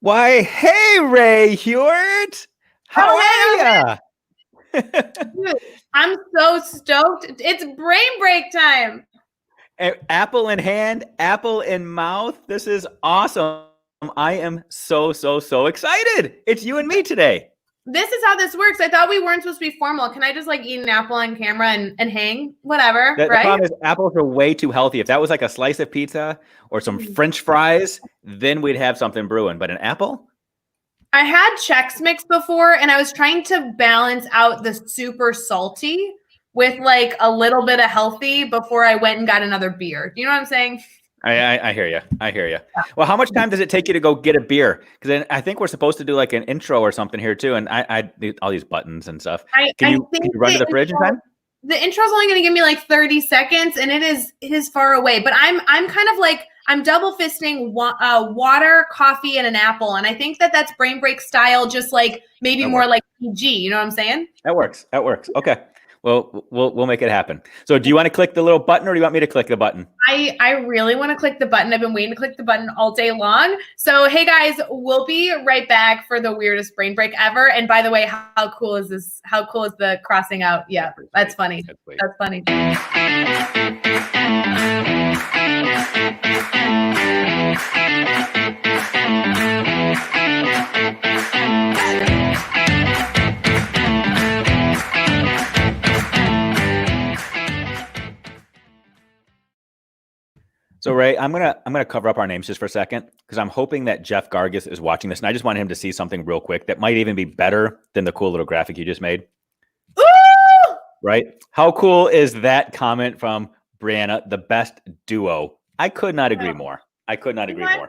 Why, hey, Ray Hewitt. How are ya? Dude, I'm so stoked. It's brain break time. Apple in hand, apple in mouth. This is awesome. I am so excited. It's you and me today. This is how this works. I thought we weren't supposed to be formal. Can I just like eat an apple on camera and hang? Whatever, The right? problem is apples are way too healthy. If that was like a slice of pizza or some French fries, then we'd have something brewing. But an apple? I had Chex Mix before, and I was trying to balance out the super salty with like a little bit of healthy before I went and got another beer. You know what I'm saying? I hear you. I hear you. Well, how much time does it take you to go get a beer? Because then I think we're supposed to do like an intro or something here too. And I do all these buttons and stuff. Can you run to the fridge in time? The intro is only going to give me like 30 seconds, and it is far away. But I'm kind of like I'm double fisting water, coffee, and an apple, and I think that's brain break style, just like maybe that more works. Like PG. You know what I'm saying? That works. That works. Okay. Well, we'll make it happen. So do you want to click the little button or do you want me to click the button? I really want to click the button. I've been waiting to click the button all day long. So, hey guys, we'll be right back for the weirdest brain break ever. And by the way, how cool is this? How cool is the crossing out? Yeah, that's funny. That's funny. So Ray, I'm gonna cover up our names just for a second because I'm hoping that Jeff Gargis is watching this, and I just want him to see something real quick that might even be better than the cool little graphic you just made. Ooh! Right? How cool is that comment from Brianna? The best duo. I could not agree more. I could not agree more.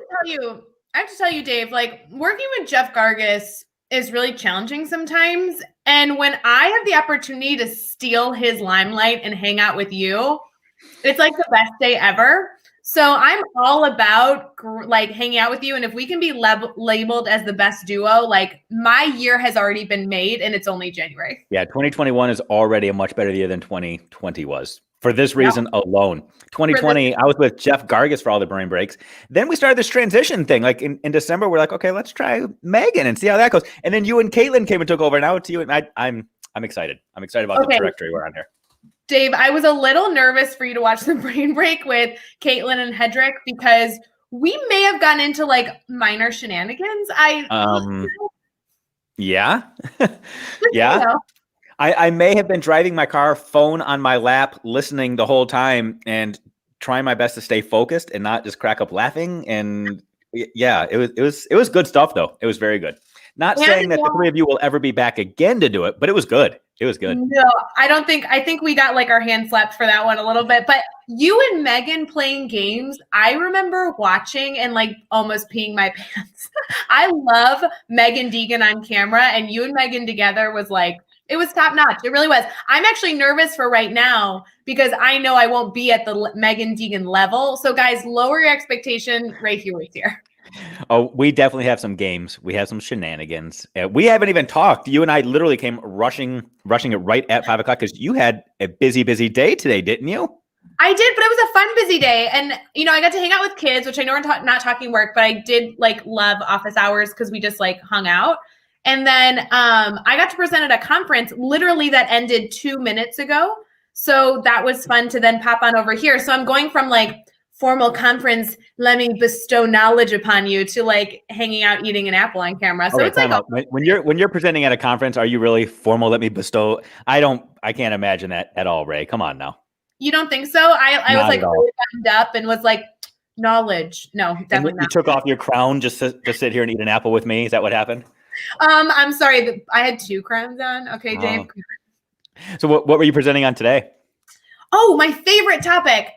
I have to tell you, Dave. Like working with Jeff Gargis is really challenging sometimes, and when I have the opportunity to steal his limelight and hang out with you, it's like the best day ever. So I'm all about like hanging out with you. And if we can be labeled as the best duo, like my year has already been made and it's only January. Yeah. 2021 is already a much better year than 2020 was for this reason alone. 2020, I was with Jeff Gargis for all the brain breaks. Then we started this transition thing. Like in December, we're like, okay, let's try Megan and see how that goes. And then you and Caitlin came and took over. Now it's you. And I'm excited. I'm excited about the trajectory we're on here. Dave, I was a little nervous for you to watch the brain break with Caitlin and Hedrick because we may have gotten into like minor shenanigans. Yeah. Yeah. I may have been driving my car, phone on my lap, listening the whole time and trying my best to stay focused and not just crack up laughing. And yeah, it was good stuff though. It was very good. Not saying that the three of you will ever be back again to do it, but it was good. It was good. No, I think we got like our hand slapped for that one a little bit, but you and Megan playing games, I remember watching and like almost peeing my pants. I love Megan Deegan on camera, and you and Megan together was like, it was top notch. It really was. I'm actually nervous for right now because I know I won't be at the Megan Deegan level. So guys, lower your expectation. Ray Hewitt's here. Oh, we definitely have some games. We have some shenanigans. We haven't even talked. You and I literally came rushing it right at 5 o'clock because you had a busy day today, didn't you? I did, but it was a fun, busy day. And, you know, I got to hang out with kids, which I know we're not talking work, but I did like love office hours because we just like hung out. And then I got to present at a conference literally that ended 2 minutes ago. So that was fun to then pop on over here. So I'm going from like formal conference, let me bestow knowledge upon you, to like hanging out eating an apple on camera. So it's like when you're presenting at a conference, are you really formal? Let me bestow. I can't imagine that at all, Ray. Come on now. You don't think so? I was like really buttoned up and was like, knowledge. No, definitely not. You took off your crown just to sit here and eat an apple with me. Is that what happened? I'm sorry. I had 2 crowns on. Okay, Dave. So what were you presenting on today? Oh, my favorite topic,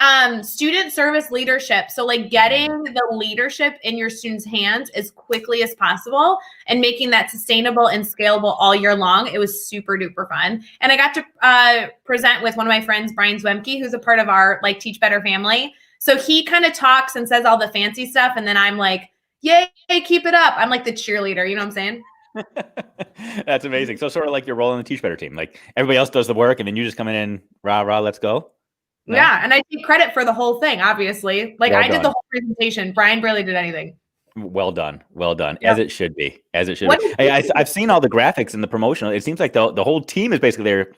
student service leadership. So like getting the leadership in your students' hands as quickly as possible and making that sustainable and scalable all year long. It was super duper fun. And I got to present with one of my friends, Brian Zwemke, who's a part of our like Teach Better family. So he kind of talks and says all the fancy stuff. And then I'm like, yay, keep it up. I'm like the cheerleader. You know what I'm saying? That's amazing. So sort of like you're rolling the Teach Better team. Like everybody else does the work and then you just come in, rah, let's go. No? Yeah. And I take credit for the whole thing, obviously. Like I did the whole presentation. Brian barely did anything. Well done. Well done. Yep. As it should be. As it should be. Hey, I've seen all the graphics and the promotional. It seems like the whole team is basically there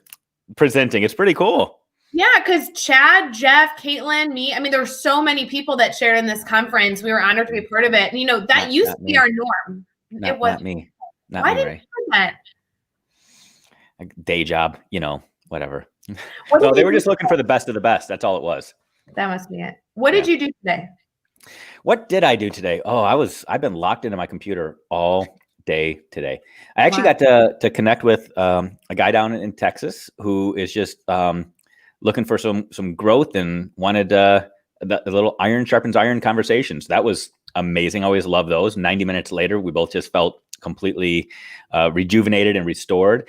presenting. It's pretty cool. Yeah, because Chad, Jeff, Caitlin, me, I mean, there were so many people that shared in this conference. We were honored to be part of it. And, that used to be our norm. It was not me. Not why me, didn't Ray. you do that? Day job, whatever. No, they were just looking for the best of the best. That's all it was. That must be it. What did you do today? What did I do today? Oh, I've been locked into my computer all day today. I actually got to connect with a guy down in Texas who is just looking for some growth and wanted the little iron sharpens iron conversations. That was amazing. I always love those. 90 minutes later, we both just felt completely rejuvenated and restored.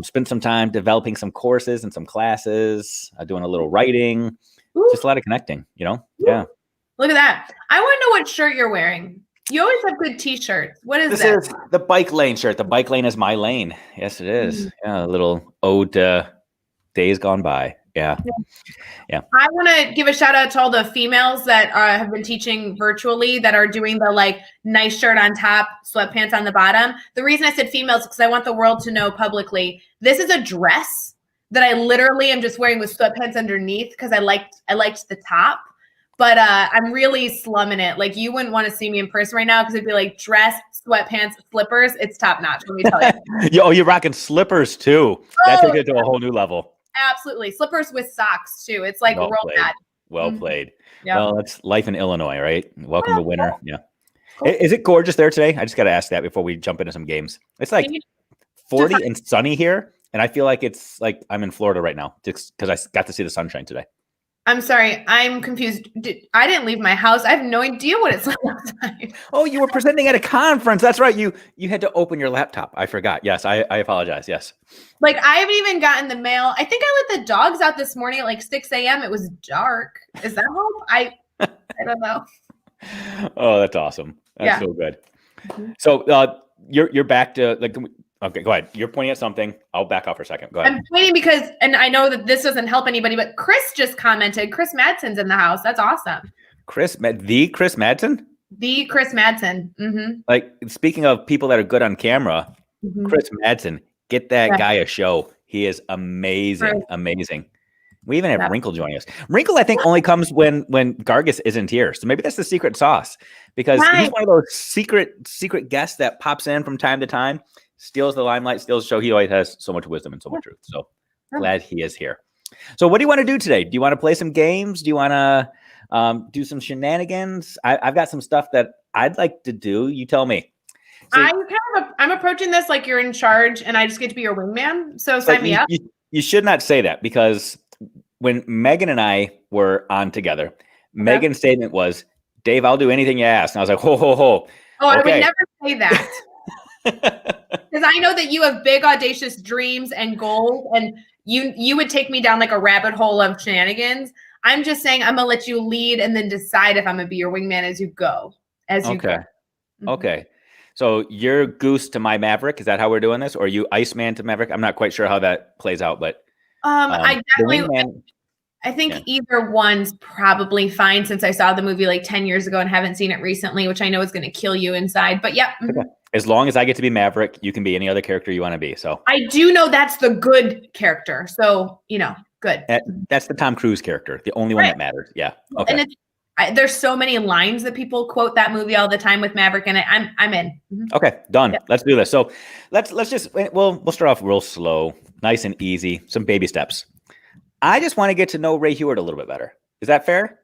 Spent some time developing some courses and some classes, doing a little writing. Ooh. Just a lot of connecting, Yeah. Look at that. I want to know what shirt you're wearing. You always have good t-shirts. What is this? This is the bike lane shirt. The bike lane is my lane. Yes, it is. Mm-hmm. Yeah, a little ode to days gone by. Yeah. I want to give a shout out to all the females that have been teaching virtually that are doing the nice shirt on top, sweatpants on the bottom. The reason I said females is because I want the world to know publicly, this is a dress that I literally am just wearing with sweatpants underneath because I liked the top. But I'm really slumming it. You wouldn't want to see me in person right now because it'd be dress, sweatpants, slippers. It's top notch. Let me tell you. You're rocking slippers too. That took it to a whole new level. Absolutely. Slippers with socks too. It's real bad. Well played. Yep. Well, that's life in Illinois, right? Welcome to winter. Yeah. Cool. Is it gorgeous there today? I just got to ask that before we jump into some games. It's 40 and sunny here. And I feel like it's I'm in Florida right now just because I got to see the sunshine today. I'm sorry. I'm confused. I didn't leave my house. I have no idea what it's like outside. Oh, you were presenting at a conference. That's right. You had to open your laptop. I forgot. Yes, I apologize. Yes. I haven't even gotten the mail. I think I let the dogs out this morning at 6 a.m. It was dark. Is that help? I don't know. Oh, that's awesome. That's so good. Mm-hmm. So you're back to okay, go ahead. You're pointing at something. I'll back off for a second. Go ahead. I'm pointing because, and I know that this doesn't help anybody, but Chris just commented. Chris Madsen's in the house. That's awesome. The Chris Madsen? The Chris Madsen. Mm-hmm. Speaking of people that are good on camera, Chris Madsen, get that guy a show. He is amazing. Right. Amazing. We even have Wrinkle joining us. Wrinkle, I think, only comes when Gargis isn't here. So maybe that's the secret sauce because he's one of those secret guests that pops in from time to time. Steals the limelight, steals the show. He always has so much wisdom and so much truth. So glad he is here. So what do you want to do today? Do you want to play some games? Do you want to do some shenanigans? I've got some stuff that I'd like to do. You tell me. So, I'm approaching this like you're in charge and I just get to be your wingman. So sign me up. You should not say that because when Megan and I were on together, Megan's statement was, Dave, I'll do anything you ask. And I was like, ho, ho, ho. Oh, okay. I would never say that. Because I know that you have big, audacious dreams and goals, and you would take me down a rabbit hole of shenanigans. I'm just saying I'm gonna let you lead and then decide if I'm gonna be your wingman as you go. Go. Mm-hmm. Okay. So you're Goose to my Maverick. Is that how we're doing this? Or are you Iceman to Maverick? I'm not quite sure how that plays out, but I definitely. I think either one's probably fine since I saw the movie 10 years ago and haven't seen it recently, which I know is going to kill you inside. But yeah. Okay. As long as I get to be Maverick, you can be any other character you want to be. So I do know that's the good character. So, good. That's the Tom Cruise character, the only one that matters. Yeah. Okay. And there's so many lines that people quote that movie all the time with Maverick in it. I'm in. Mm-hmm. Okay, done. Yep. Let's do this. So let's just we'll start off real slow, nice and easy, some baby steps. I just want to get to know Ray Heward a little bit better. Is that fair?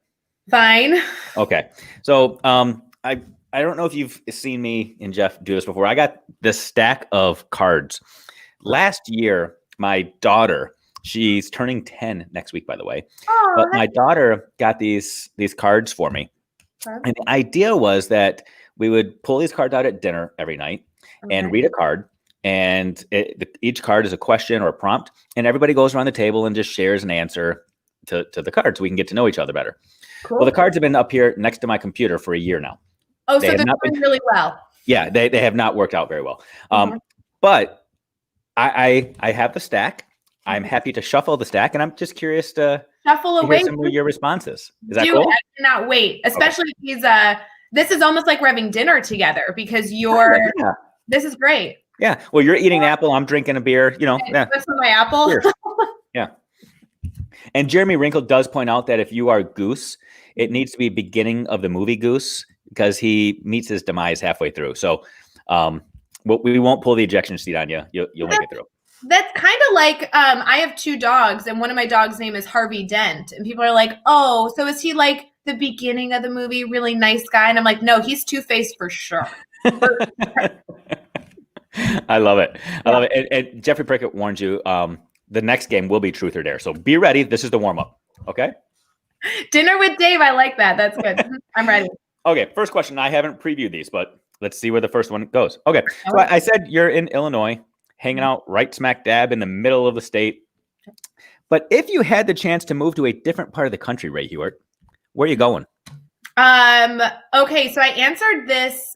Fine. Okay. So I don't know if you've seen me and Jeff do this before. I got this stack of cards. Last year, my daughter, she's turning 10 next week, by the way. Oh, but my daughter got these cards for me. Okay. And the idea was that we would pull these cards out at dinner every night and read a card. And each card is a question or a prompt. And everybody goes around the table and just shares an answer to the card so we can get to know each other better. Cool. Well, the cards have been up here next to my computer for a year now. Oh, so they're doing really well. Yeah, they have not worked out very well. But I have the stack. I'm happy to shuffle the stack, and I'm just curious to shuffle away hear some of your responses. Is that cool? I cannot wait, especially if he's this is almost like we're having dinner together because this is great. Yeah. Well, you're eating an apple. I'm drinking a beer, Yeah. That's my apple. Cheers. Yeah. And Jeremy Wrinkle does point out that if you are Goose, it needs to be beginning of the movie Goose because he meets his demise halfway through. So we won't pull the ejection seat on you. You'll make it through. That's kind of like I have 2 dogs, and one of my dogs' name is Harvey Dent. And people are like, oh, so is he like the beginning of the movie, really nice guy? And I'm like, no, he's Two-Faced for sure. I love it. I love it. And Jeffrey Prickett warned you, the next game will be Truth or Dare. So be ready. This is the warm-up. Okay? Dinner with Dave. I like that. That's good. I'm ready. Okay. First question. I haven't previewed these, but let's see where the first one goes. Okay. So I said you're in Illinois, hanging out right smack dab in the middle of the state. But if you had the chance to move to a different part of the country, Ray Hewart, where are you going? Okay, so I answered this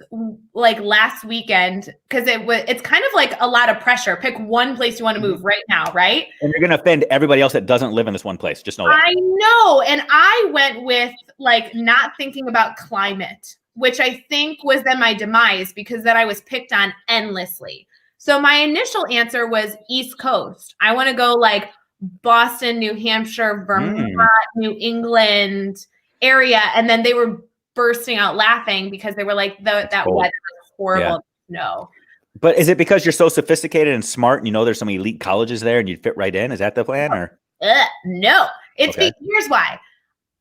like last weekend because it's kind of like a lot of pressure. Pick one place you want to move right now, right? And you're going to offend everybody else that doesn't live in this one place. Just know that. I know. And I went with like not thinking about climate, which I think was then my demise because then I was picked on endlessly. So my initial answer was East Coast. I want to go like Boston, New Hampshire, Vermont, New England area. And then they were bursting out laughing because they were like, that weather was horrible. Yeah. No. But is it because you're so sophisticated and smart and you know there's some elite colleges there and you'd fit right in? Is that the plan? Or no. It's here's why.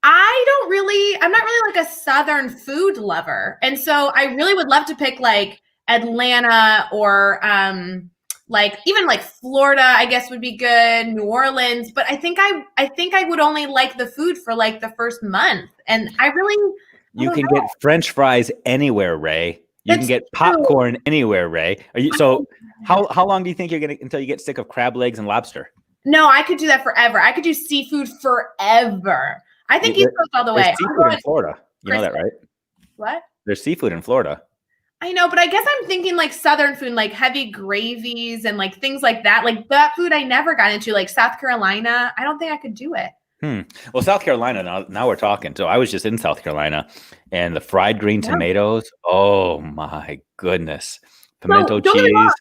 I'm not really like a Southern food lover. And so I really would love to pick like Atlanta or like even like Florida, I guess would be good, New Orleans. But I think I would only like the food for like the first month. And you can get French fries anywhere, Ray. You can get popcorn anywhere, Ray. How long do you think you're gonna until you get sick of crab legs and lobster? No, I could do that forever. I could do seafood forever. I think East Coast all the way. There's seafood in Florida. You know that, right? What? There's seafood in Florida. I know, but I guess I'm thinking like Southern food, like heavy gravies and like things like that. Like that food I never got into, like South Carolina. I don't think I could do it. Well, South Carolina, now we're talking. So I was just in South Carolina and the fried green tomatoes. Oh my goodness. Pimento cheese.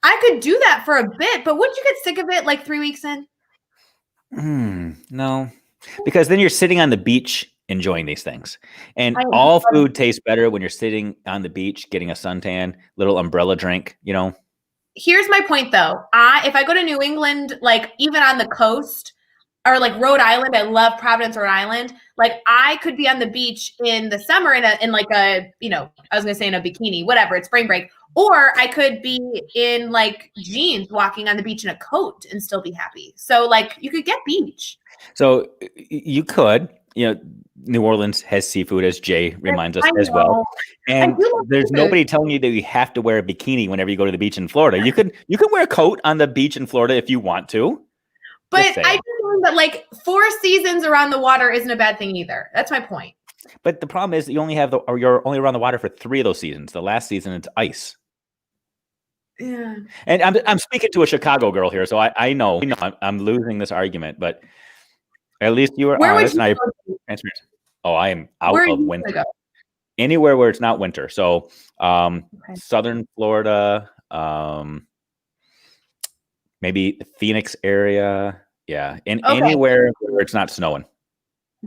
I could do that for a bit, but wouldn't you get sick of it like 3 weeks in? No, because then you're sitting on the beach enjoying these things. And all food tastes better when you're sitting on the beach, getting a suntan, little umbrella drink, Here's my point though. If I go to New England, like even on the coast, or like Rhode Island, I love Providence, Rhode Island. Like I could be on the beach in the summer in like a, I was going to say in a bikini, whatever, it's spring break. Or I could be in like jeans walking on the beach in a coat and still be happy. So like you could get beach. So you could, New Orleans has seafood, as Jay reminds us as well. And there's nobody telling you that you have to wear a bikini whenever you go to the beach in Florida. You can wear a coat on the beach in Florida if you want to. But I just learned that like 4 seasons around the water isn't a bad thing either. That's my point. But the problem is you're only around the water for 3 of those seasons. The last season it's ice. Yeah. And I'm speaking to a Chicago girl here, so I know I'm losing this argument, but at least you were honest and I transparent. Oh, I am out of winter. Anywhere where it's not winter. So Southern Florida, maybe Phoenix area. Yeah. Anywhere where it's not snowing.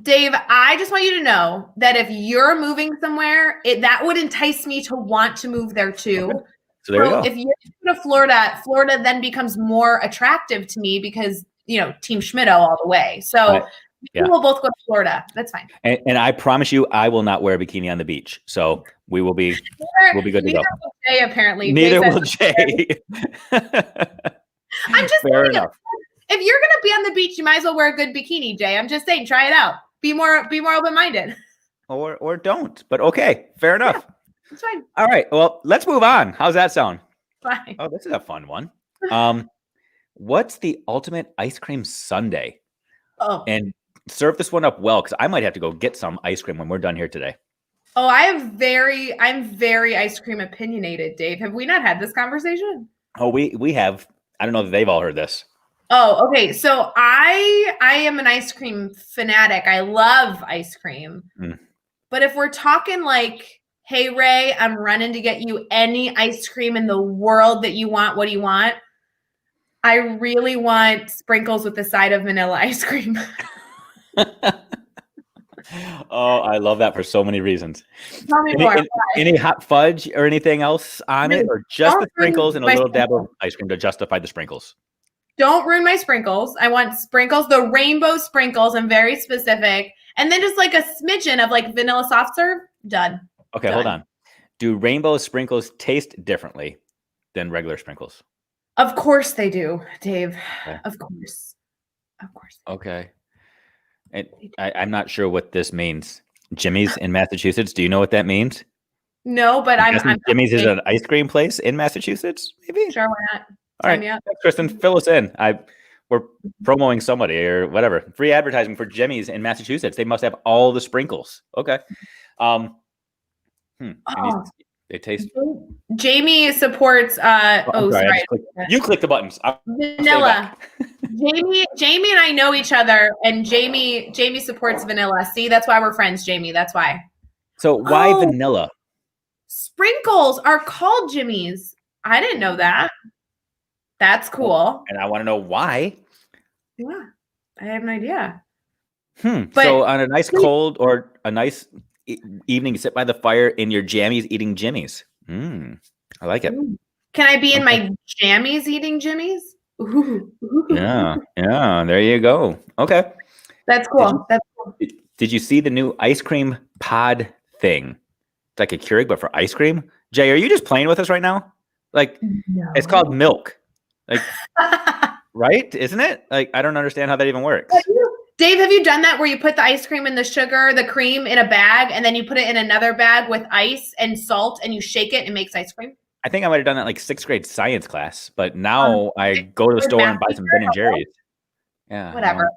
Dave, I just want you to know that if you're moving somewhere, that would entice me to want to move there too. Okay. So there you go. If you're to Florida then becomes more attractive to me because, Team Schmitto all the way. So we will both go to Florida. That's fine. And I promise you, I will not wear a bikini on the beach. So we will be good to go. Neither will Jay, apparently. Neither will Jay. I'm just saying, if you're going to be on the beach, you might as well wear a good bikini, Jay. I'm just saying, try it out. Be more open-minded. Or don't. But okay, fair enough. Yeah, that's fine. All right. Well, let's move on. How's that sound? Fine. Oh, this is a fun one. What's the ultimate ice cream sundae? Oh. And serve this one up well, because I might have to go get some ice cream when we're done here today. Oh, I'm very ice cream opinionated, Dave. Have we not had this conversation? Oh, we have. I don't know if they've all heard this. Oh, okay. So I am an ice cream fanatic. I love ice cream. But if we're talking like, hey, Ray, I'm running to get you any ice cream in the world that you want. What do you want? I really want sprinkles with the side of vanilla ice cream. Oh, I love that for so many reasons. Tell me more. Any hot fudge or anything else on it, or just the sprinkles and a little dab of ice cream to justify the sprinkles? Don't ruin my sprinkles. I want sprinkles, the rainbow sprinkles. I'm very specific. And then just like a smidgen of like vanilla soft serve. Done. Okay, hold on. Do rainbow sprinkles taste differently than regular sprinkles? Of course they do, Dave. Okay. Of course. Okay. And I'm not sure what this means. Jimmy's in Massachusetts. Do you know what that means? No, but I'm Jimmy's is an ice cream place in Massachusetts, maybe? Sure, why not? All right. Thanks, Kristen, fill us in. We're promoting somebody or whatever. Free advertising for Jimmy's in Massachusetts. They must have all the sprinkles. Okay. They taste. Jamie supports. Sorry. You click the buttons. Vanilla. Jamie and I know each other, and Jamie supports vanilla. See, that's why we're friends, Jamie. That's why. So why vanilla? Sprinkles are called Jimmy's. I didn't know that. That's cool. And I want to know why. Yeah, I have an idea. But so on a nice cold or a nice evening, sit by the in in your jammies eating Jimmy's. I like it. Can I be in my jammies eating Jimmy's? Ooh. Yeah. There you go. Okay. That's cool. Did you see the new ice cream pod thing? It's like a Keurig, but for ice cream. Jay, are you just playing with us right now? Like, no. It's called milk. Like, right? Isn't it? Like, I don't understand how that even works. Dave, have you done that where you put the ice cream and the sugar, the cream in a bag, and then you put it in another bag with ice and salt, and you shake it and it makes ice cream? I think I might have done that like 6th grade science class, but now I go to the store and buy some Ben and Jerry's. Yeah. Whatever.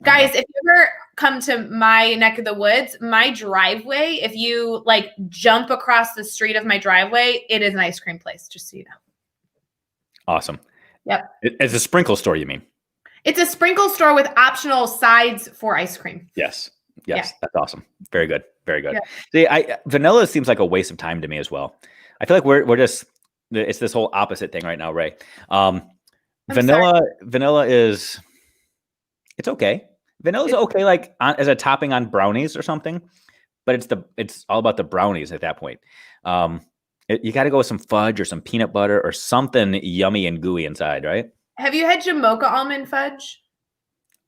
Guys, if you ever come to my neck of the woods, my driveway, if you like jump across the street of my driveway, it is an ice cream place, just so you know. Awesome. Yep. It's a sprinkle store, you mean? It's a sprinkle store with optional sides for ice cream. Yes. That's awesome. Very good. Yeah. See, vanilla seems like a waste of time to me as well. I feel like we're just, it's this whole opposite thing right now, Ray. Vanilla is, it's okay. Vanilla's okay, like as a topping on brownies or something, but it's all about the brownies at that point. You got to go with some fudge or some peanut butter or something yummy and gooey inside, right? Have you had Jamocha almond fudge?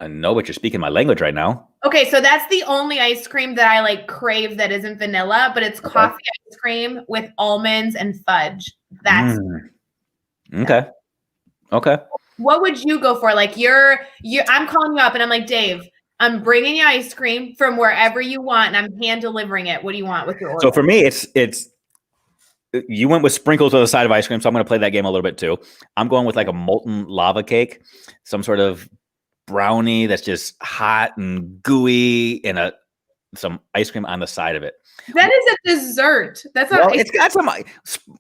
No, but you're speaking my language right now. Okay, so that's the only ice cream that I like crave that isn't vanilla, but it's coffee ice cream with almonds and fudge. That's okay. What would you go for? Like I'm calling you up and I'm like, Dave, I'm bringing you ice cream from wherever you want and I'm hand delivering it. What do you want with your order? So for me, it's you went with sprinkles on the side of ice cream, so I'm going to play that game a little bit too. I'm going with like a molten lava cake, some sort of brownie that's just hot and gooey, and some ice cream on the side of it. That is a dessert. That's not. It's got some,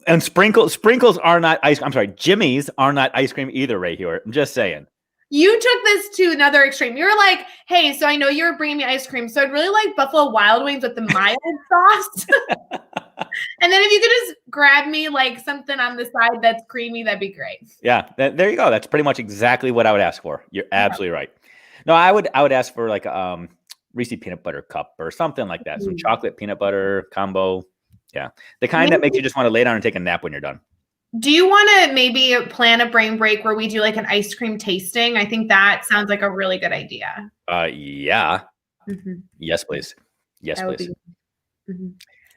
and sprinkles are not ice. I'm sorry, Jimmy's are not ice cream either, Ray Hewitt. I'm just saying. You took this to another extreme. You're like, hey, so I know you're bringing me ice cream, so I'd really like Buffalo Wild Wings with the mild sauce. And then if you could just grab me like something on the side that's creamy, that'd be great. Yeah, there you go. That's pretty much exactly what I would ask for. You're absolutely right. No, I would ask for like Reese's peanut butter cup or something like that. Some chocolate peanut butter combo. Yeah, the kind that makes you just want to lay down and take a nap when you're done. Do you want to maybe plan a brain break where we do like an ice cream tasting? I think that sounds like a really good idea. Yeah. Mm-hmm. Yes, please. Yes, please.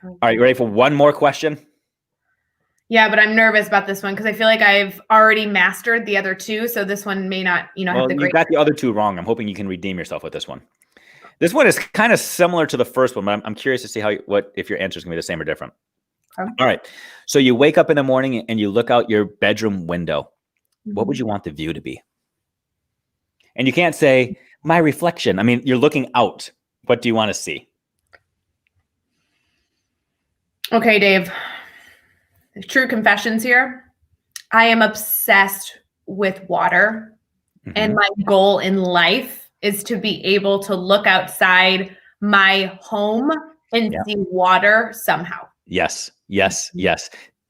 All right, you ready for one more question? Yeah, but I'm nervous about this one because I feel like I've already mastered the other two, so this one may not, have the great. You got the other two wrong. I'm hoping you can redeem yourself with this one. This one is kind of similar to the first one, but I'm curious to see if your answer is going to be the same or different. Okay. All right. So you wake up in the morning and you look out your bedroom window. Mm-hmm. What would you want the view to be? And you can't say my reflection. I mean, you're looking out. What do you want to see? Okay, Dave. True confessions here. I am obsessed with water. Mm-hmm. And my goal in life is to be able to look outside my home and see water somehow. Yes.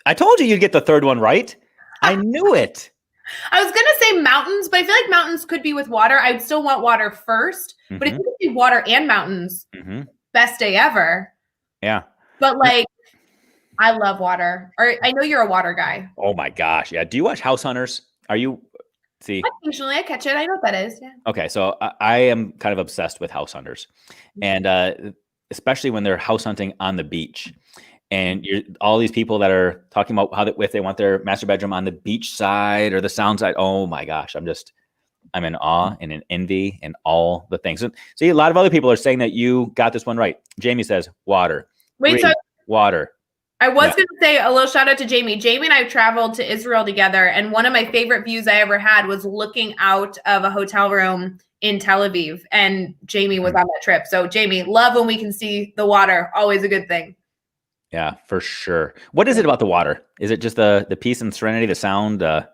I told you you'd get the third one right. I knew it. I was going to say mountains, but I feel like mountains could be with water. I would still want water first. But if you could do water and mountains, best day ever. Yeah. But like, I love water. Or I know you're a water guy. Oh my gosh. Yeah. Do you watch House Hunters? Are you? See, occasionally I catch it. I know what that is. Yeah. Okay. So I am kind of obsessed with House Hunters, and especially when they're house hunting on the beach. And all these people that are talking about how if they want their master bedroom on the beach side or the sound side. Oh my gosh. I'm in awe and in envy and all the things. So, see, a lot of other people are saying that you got this one right. Jamie says water. Wait, so water. I was going to say a little shout out to Jamie. Jamie and I traveled to Israel together. And one of my favorite views I ever had was looking out of a hotel room in Tel Aviv. And Jamie was on that trip. So Jamie, love when we can see the water. Always a good thing. Yeah, for sure. What is it about the water? Is it just the peace and serenity, the sound, the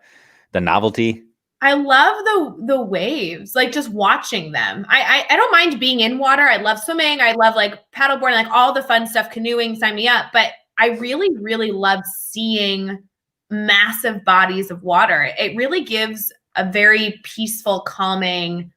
novelty? I love the waves, like just watching them. I don't mind being in water. I love swimming. I love like paddleboarding, like all the fun stuff, canoeing, sign me up. But I really, really love seeing massive bodies of water. It really gives a very peaceful, calming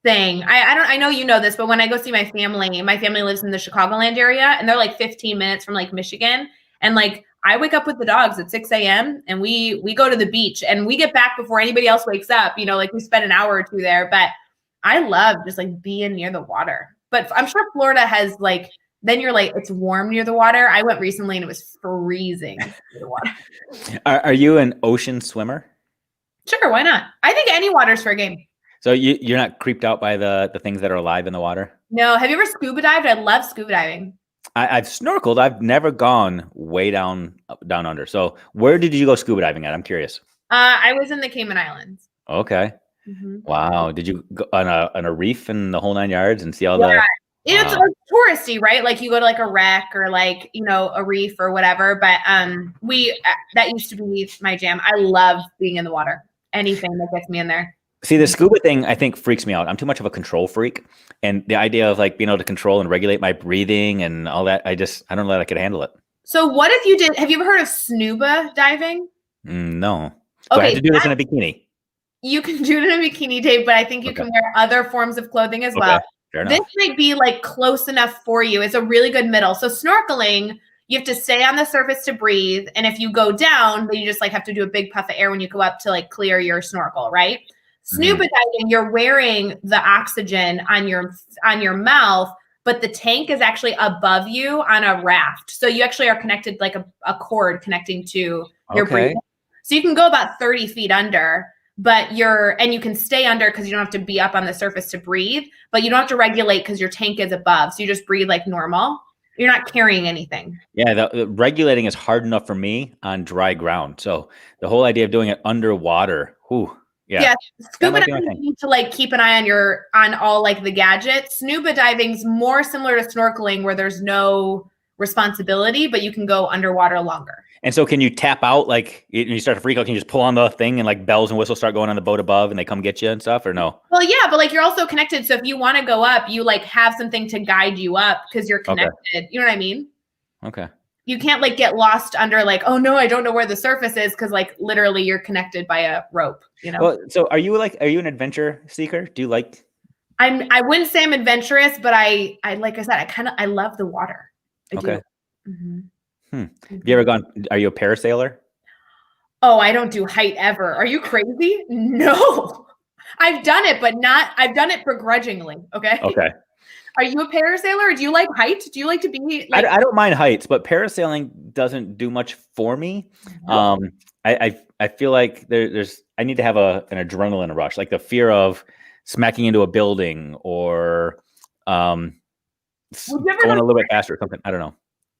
thing. I know you know this, but when I go see my family lives in the Chicagoland area, and they're like 15 minutes from like Michigan. And like I wake up with the dogs at 6 a.m. and we go to the beach and we get back before anybody else wakes up. You know, like we spend an hour or two there. But I love just like being near the water. But I'm sure Florida has like, then you're like, it's warm near the water. I went recently and it was freezing near the water. Are you an ocean swimmer? Sure, why not? I think any water's for a game. So you're not creeped out by the things that are alive in the water? No. Have you ever scuba dived? I love scuba diving. I've snorkeled. I've never gone way down under. So where did you go scuba diving at? I'm curious. I was in the Cayman Islands. Okay. Wow. Did you go on a reef and the whole 9 yards and see all the? It's like touristy, right? Like you go to like a wreck or like, you know, a reef or whatever. But that used to be my jam. I love being in the water. Anything that gets me in there. See, the scuba thing, I think, freaks me out. I'm too much of a control freak. And the idea of like being able to control and regulate my breathing and all that, I don't know that I could handle it. So what if you did, have you ever heard of snuba diving? No. So I have to do this in a bikini. You can do it in a bikini, Dave, but I think you can wear other forms of clothing as well. Fair enough. This might be like close enough for you. It's a really good middle. So snorkeling, you have to stay on the surface to breathe. And if you go down, then you just like have to do a big puff of air when you go up to like clear your snorkel, right? Snuba diving, you're wearing the oxygen on your mouth, but the tank is actually above you on a raft. So you actually are connected like a cord connecting to your breathing. So you can go about 30 feet under, but you can stay under because you don't have to be up on the surface to breathe, but you don't have to regulate because your tank is above. So you just breathe like normal. You're not carrying anything. Yeah, the regulating is hard enough for me on dry ground. So the whole idea of doing it underwater, Yeah, scuba diving, you need to like keep an eye on all like the gadgets. Snuba diving's more similar to snorkeling where there's no responsibility, but you can go underwater longer. And so can you tap out, like you start to freak out, can you just pull on the thing and like bells and whistles start going on the boat above and they come get you and stuff, or no? Well, yeah, but like you're also connected. So if you want to go up, you like have something to guide you up because you're connected. Okay. You know what I mean? Okay. You can't like get lost under like, oh no, I don't know where the surface is because like literally you're connected by a rope, you know? Well, so are you an adventure seeker? Do you like? I wouldn't say I'm adventurous, but I like I said, I love the water. I okay. Do. Have you ever gone, are you a parasailer? Oh, I don't do height ever. Are you crazy? No. I've done it, but I've done it begrudgingly. Okay. Okay. Are you a parasailer or do you like height? Do you like to be like? I don't mind heights, but parasailing doesn't do much for me. I feel like I need to have an adrenaline rush, like the fear of smacking into a building or going a little bit faster or something. I don't know.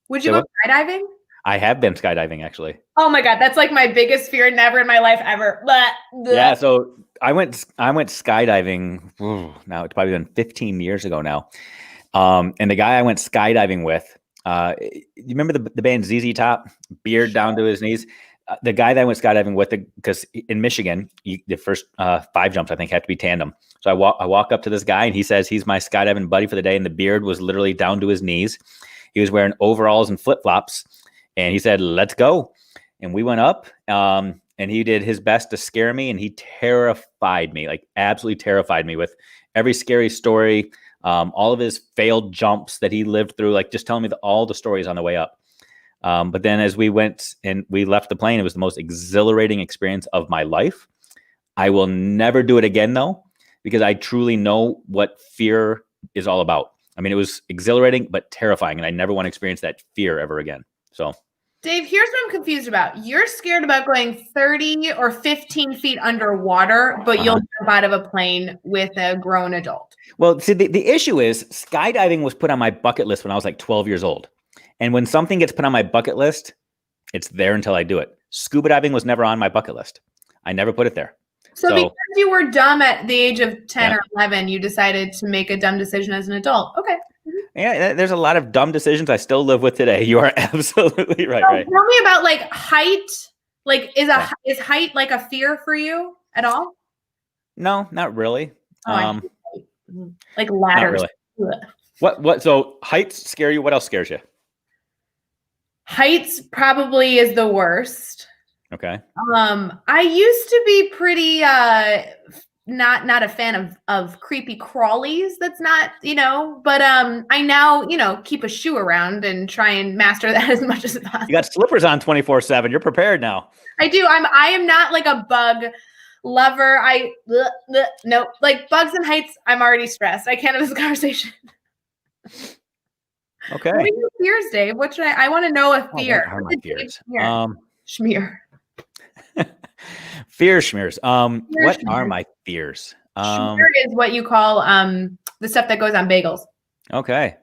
Would you go skydiving? I have been skydiving actually. Oh my God. That's like my biggest fear never in my life ever. Yeah. So I went skydiving. Now it's probably been 15 years ago now. And the guy I went skydiving with, you remember the band ZZ Top, beard down to his knees? The guy that I went skydiving with, because in Michigan, the first 5 jumps, I think, have to be tandem. So I walk up to this guy and he says he's my skydiving buddy for the day. And the beard was literally down to his knees. He was wearing overalls and flip-flops, and he said, "Let's go." And we went up, and he did his best to scare me, and he terrified me, like absolutely terrified me with every scary story, all of his failed jumps that he lived through, like just telling me all the stories on the way up. But then as we went and we left the plane, it was the most exhilarating experience of my life. I will never do it again, though, because I truly know what fear is all about. I mean, it was exhilarating, but terrifying, and I never want to experience that fear ever again. So, Dave, here's what I'm confused about. You're scared about going 30 or 15 feet underwater, but you'll jump out of a plane with a grown adult. Well, see, the issue is skydiving was put on my bucket list when I was like 12 years old. And when something gets put on my bucket list, it's there until I do it. Scuba diving was never on my bucket list. I never put it there. So because you were dumb at the age of 10 or 11, you decided to make a dumb decision as an adult. Okay. Yeah, there's a lot of dumb decisions I still live with today. You are absolutely right. So tell me about like height. Like is height like a fear for you at all? No, not really. Like ladders. Not really. What? So heights scare you? What else scares you? Heights probably is the worst. Okay. I used to be pretty not a fan of creepy crawlies. That's not, but I now, keep a shoe around and try and master that as much as possible. You got slippers on 24/7. You're prepared now. I do. I am not like a bug lover. No, like bugs and heights, I'm already stressed. I can't have this conversation. Okay. What are your fears, Dave? What should I want to know a fear. What are my fears? Schmear. Fear schmears. What are my fears? Schmear is what you call the stuff that goes on bagels. Okay.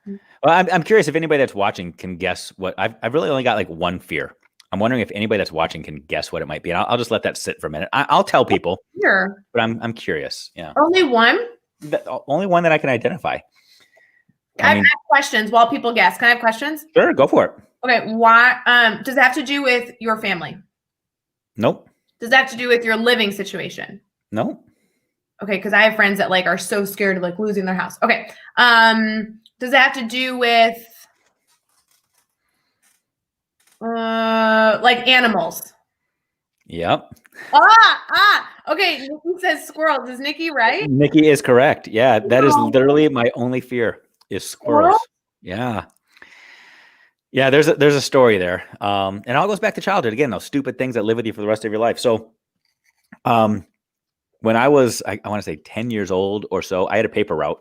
Well, I'm curious if anybody that's watching can guess what I've really only got like one fear. I'm wondering if anybody that's watching can guess what it might be. And I'll just let that sit for a minute. I'll tell people. Sure. But I'm curious. Yeah. Only one? Only one that I can identify. I have questions while people guess. Can I have questions? Sure, go for it. Okay. Why does it have to do with your family? Nope. Does that have to do with your living situation? Nope. Okay, because I have friends that like are so scared of like losing their house. Okay. Does it have to do with like animals? Yep. Okay. Nikki says squirrels. Is Nikki right? Nikki is correct. Yeah, that is literally my only fear is squirrels. Yeah. Yeah, there's a story there. And it all goes back to childhood again, those stupid things that live with you for the rest of your life. So when I was, I want to say 10 years old or so, I had a paper route.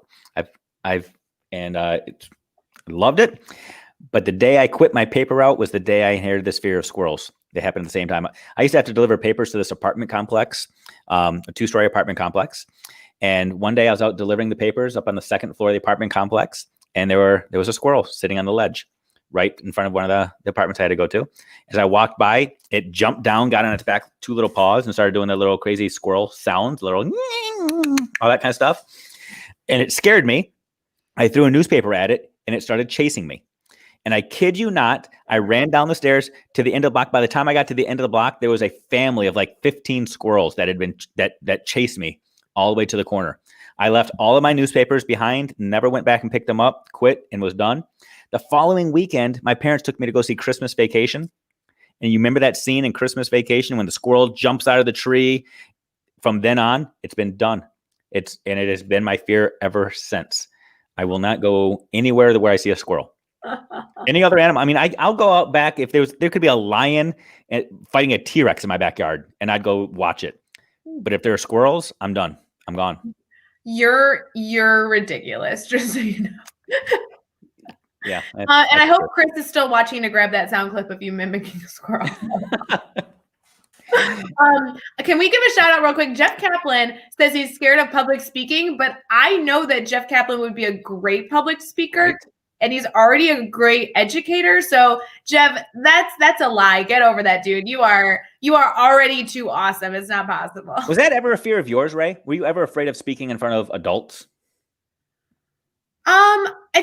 I've loved it. But the day I quit my paper route was the day I inherited this fear of squirrels. They happened at the same time. I used to have to deliver papers to this apartment complex, a 2-story apartment complex. And one day I was out delivering the papers up on the second floor of the apartment complex. And there was a squirrel sitting on the ledge right in front of one of the apartments I had to go to. As I walked by, it jumped down, got on its back 2 little paws and started doing the little crazy squirrel sounds, all that kind of stuff. And it scared me. I threw a newspaper at it and it started chasing me. And I kid you not, I ran down the stairs to the end of the block. By the time I got to the end of the block, there was a family of like 15 squirrels that had been that chased me all the way to the corner. I left all of my newspapers behind, never went back and picked them up, quit, and was done. The following weekend, my parents took me to go see Christmas Vacation. And you remember that scene in Christmas Vacation when the squirrel jumps out of the tree? From then on, it's been done. It has been my fear ever since. I will not go anywhere where I see a squirrel. Any other animal? I mean, I'll go out back if there could be a lion fighting a T-Rex in my backyard, and I'd go watch it. But if there are squirrels, I'm done. I'm gone. You're ridiculous, just so you know. Yeah. And I hope Chris is still watching to grab that sound clip of you mimicking a squirrel. Can we give a shout out real quick? Jeff Kaplan says he's scared of public speaking, but I know that Jeff Kaplan would be a great public speaker. Right. And he's already a great educator. So Jeff, that's a lie. Get over that, dude. You are already too awesome. It's not possible. Was that ever a fear of yours, Ray? Were you ever afraid of speaking in front of adults? I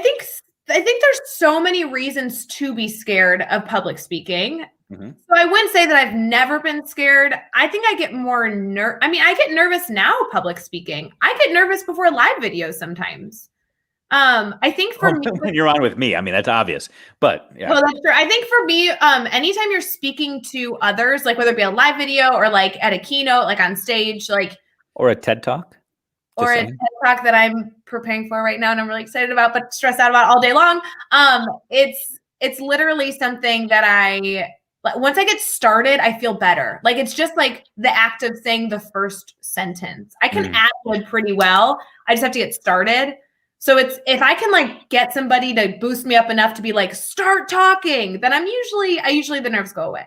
think there's so many reasons to be scared of public speaking. Mm-hmm. So I wouldn't say that I've never been scared. I think I get more I get nervous now public speaking. I get nervous before live videos sometimes. I think for me, when you're on with me, I mean, that's obvious, but yeah. Well, that's true. I think for me, anytime you're speaking to others, like whether it be a live video or like at a keynote, like on stage, like or a TED Talk, or a TED Talk that I'm preparing for right now and I'm really excited about, but stressed out about all day long. It's literally something that once I get started, I feel better. Like it's just like the act of saying the first sentence. I can ad-lib pretty well. I just have to get started. So it's if I can like get somebody to boost me up enough to be like, start talking, then I usually the nerves go away.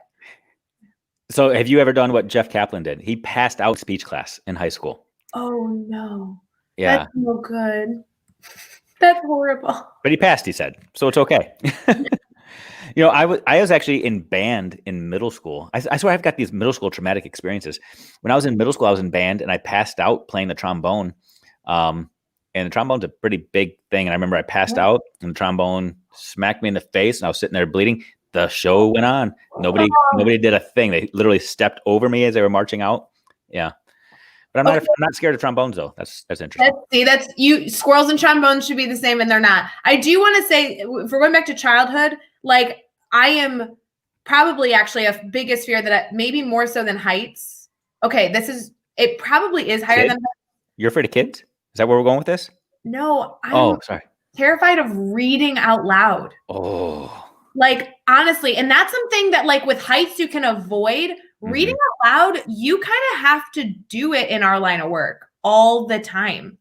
So have you ever done what Jeff Kaplan did? He passed out speech class in high school. Oh no. Yeah. That's no good. That's horrible. But he passed, he said. So it's okay. You know, I was actually in band in middle school. I swear I've got these middle school traumatic experiences. When I was in middle school, I was in band and I passed out playing the trombone. And the trombone's a pretty big thing. And I remember I passed out and the trombone smacked me in the face and I was sitting there bleeding. The show went on. Nobody did a thing. They literally stepped over me as they were marching out. Yeah. But I'm not scared of trombones though. That's interesting. That's you. Squirrels and trombones should be the same and they're not. I do want to say, if we're going back to childhood, like I am probably actually a biggest fear that maybe more so than heights. Okay. It probably is higher than. You're afraid of kids? Is that where we're going with this? No, I'm terrified of reading out loud. Oh. Like, honestly, and that's something that, like, with heights you can avoid. Reading out loud, you kind of have to do it in our line of work all the time.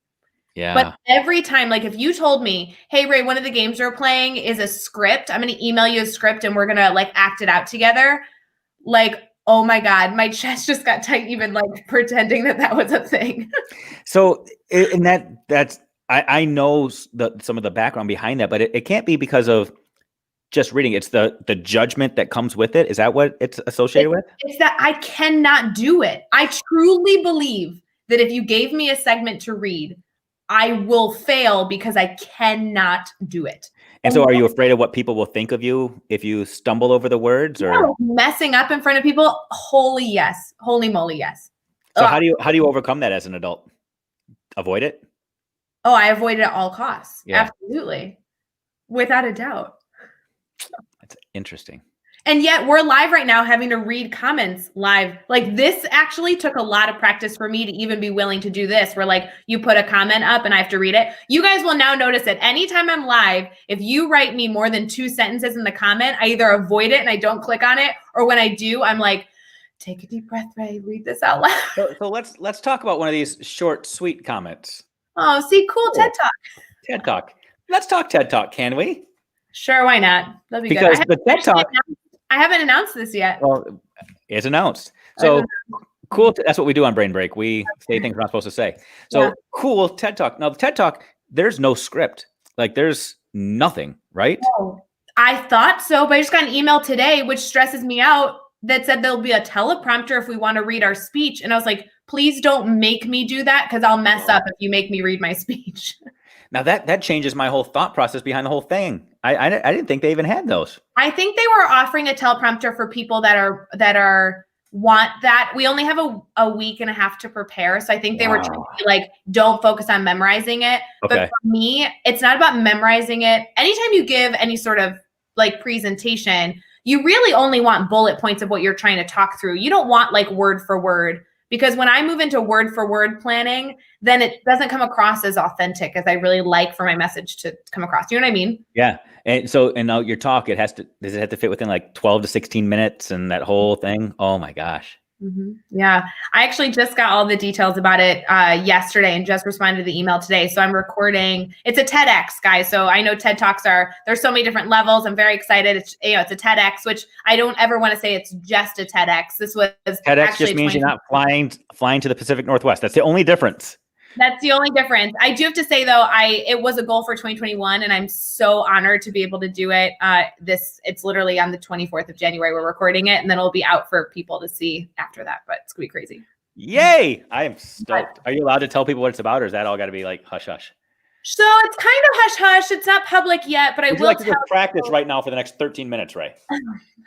Yeah. But every time, like, if you told me, hey, Ray, one of the games we're playing is a script. I'm going to email you a script and we're going to, like, act it out together. Like, oh my God, my chest just got tight even like pretending that was a thing. So, and that's, I know some of the background behind that, but it can't be because of just reading. It's the judgment that comes with it. Is that what it's associated with? It's that I cannot do it. I truly believe that if you gave me a segment to read, I will fail because I cannot do it. And so are you afraid of what people will think of you if you stumble over the words or messing up in front of people? Holy yes. Holy moly, yes. So how do you overcome that as an adult? Avoid it? Oh, I avoid it at all costs. Yeah. Absolutely. Without a doubt. That's interesting. And yet we're live right now having to read comments live. Like this actually took a lot of practice for me to even be willing to do this, where like you put a comment up and I have to read it. You guys will now notice that anytime I'm live, if you write me more than 2 sentences in the comment, I either avoid it and I don't click on it, or when I do, I'm like, take a deep breath, Ray, read this out loud. So let's talk about one of these short, sweet comments. Oh, see, cool. TED Talk. TED Talk. Let's talk TED Talk, can we? Sure, why not? That'll be because good. The TED Talk. I haven't announced this yet. Well, it's announced. So cool. That's what we do on Brain Break. We say things we're not supposed to say. So cool TED Talk. Now, the TED Talk, there's no script. Like there's nothing, right? No, I thought so, but I just got an email today, which stresses me out, that said there'll be a teleprompter if we want to read our speech. And I was like, please don't make me do that because I'll mess up if you make me read my speech. Now that changes my whole thought process behind the whole thing. I didn't think they even had those. I think they were offering a teleprompter for people that want that. We only have a week and a half to prepare. So I think they were trying to be like, don't focus on memorizing it. Okay. But for me, it's not about memorizing it. Anytime you give any sort of like presentation, you really only want bullet points of what you're trying to talk through. You don't want like word for word. Because when I move into word for word planning, then it doesn't come across as authentic as I really like for my message to come across. You know what I mean? Yeah. And now your talk, does it have to fit within like 12 to 16 minutes and that whole thing? Oh my gosh. Mm-hmm. Yeah. I actually just got all the details about it yesterday and just responded to the email today. So I'm recording. It's a TEDx, guys. So I know TED Talks there's so many different levels. I'm very excited. It's a TEDx, which I don't ever want to say it's just a TEDx. This was TEDx just means you're not flying to the Pacific Northwest. That's the only difference. That's the only difference. I do have to say though, it was a goal for 2021 and I'm so honored to be able to do it. It's literally on the 24th of January, we're recording it and then it'll be out for people to see after that, but it's gonna be crazy. Yay. I am stoked. Are you allowed to tell people what it's about or is that all gotta be like hush hush? So it's kind of hush hush. It's not public yet, but I Would you will like to tell just practice you. right now for the next 13 minutes, Rae?